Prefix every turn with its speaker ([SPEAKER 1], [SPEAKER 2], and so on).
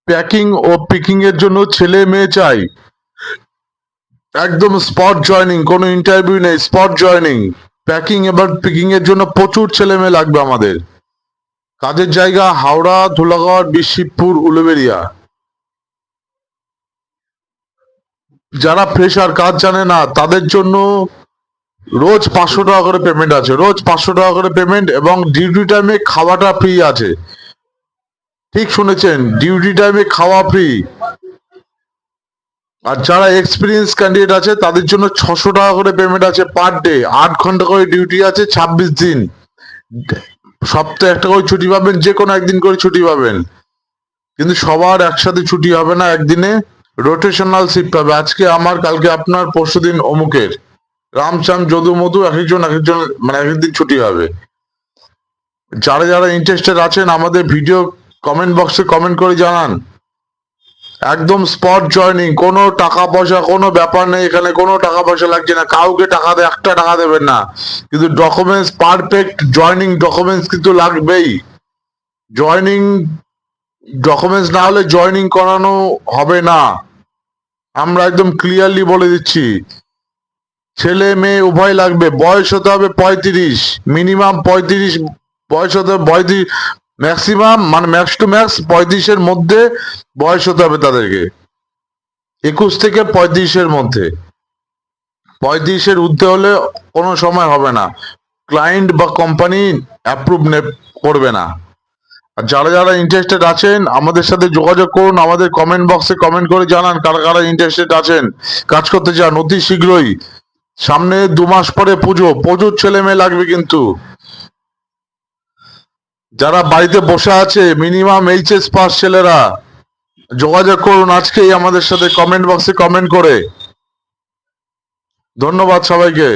[SPEAKER 1] Packing ও Peking এর জন্য ছেলে মেয়ে চাই, একদম স্পট জয়নিং, কোনো ইন্টারভিউ নেই, স্পট জয়নিং। প্যাকিং এবার পিকিং এর জন্য প্রচুর ছেলে মেয়ে লাগবে আমাদের। কাজের জায়গা হাওড়া, ধুলাগড়, বিশিবপুর, উলুবেড়িয়া। যারা ফ্রেশার কাজ জানে না তাদের জন্য রোজ 500 টাকা করে পেমেন্ট আছে, রোজ 500 টাকা করে পেমেন্ট, এবং ডিউটি টাইমে খাওয়াটা ফ্রি আছে। ঠিক শুনেছেন, ডিউটি টাইমে খাওয়া ফ্রি। আর যারা এক্সপিরিয়েন্স ক্যান্ডিডেট আছে তাদের জন্য 600 টাকা করে পেমেন্ট আছে পার ডে। 8 ঘন্টা করে ডিউটি আছে, 26 দিন, সপ্তাহে একটা করে ছুটি পাবেন, যে কোনো একদিন করে ছুটি পাবেন, কিন্তু সবার একসাথে ছুটি হবে না একদিনে। রোটেশনাল শিফট হবে, আজকে আমার, কালকে আপনার, পরশুদিন অমুকের। রামচাম যদু মধু এক একজন মানে এক একদিন ছুটি হবে। যারা যারা ইন্টারেস্টেড আছেন আমাদের ভিডিও কমেন্ট বক্সে কমেন্ট করে জানান। একদম স্পট জয়নিং, কোনো টাকা পয়সা কোনো ব্যাপার নেই, এখানে কোনো টাকা পয়সা লাগছে না, কাউকে টাকা দেয় 1 টাকা দেবেন না, কিন্তু ডকুমেন্টস পারফেক্ট জয়নিং ডকুমেন্টস কিন্তু লাগবেই। জয়নিং ডকুমেন্টস না হলে জয়নিং করানো হবে না, আমরা একদম ক্লিয়ারলি বলে দিচ্ছি। ছেলে মেয়ে উভয় লাগবে, বয়স হতে হবে 35, মিনিমাম 35 বয়স হতে হবে, 35 ম্যাক্সিমাম, মানে ম্যাক্স টু ম্যাক্স 35-এর মধ্যে বয়স হতে হবে তাদেরকে, 21 থেকে 35-এর মধ্যে। 35-এর ঊর্ধ্বে হলে কোনো সময় হবে না, ক্লায়েন্ট বা কোম্পানি অ্যাপ্রুভ করবে না। আর যারা যারা ইন্টারেস্টেড আছেন আমাদের সাথে যোগাযোগ করুন, আমাদের কমেন্ট বক্সে কমেন্ট করে জানান কারা কারা ইন্টারেস্টেড আছেন, কাজ করতে চান অতি শীঘ্রই। সামনে 2 মাস পরে পুজো, প্রচুর ছেলে মেয়ে লাগবে কিন্তু। যারা বাড়িতে বসে আছে মিনিমাম এইচএস পাস ছেলেরা যোগাযোগ করুন আজকেই আমাদের সাথে কমেন্ট বক্সে কমেন্ট করে। ধন্যবাদ সবাইকে।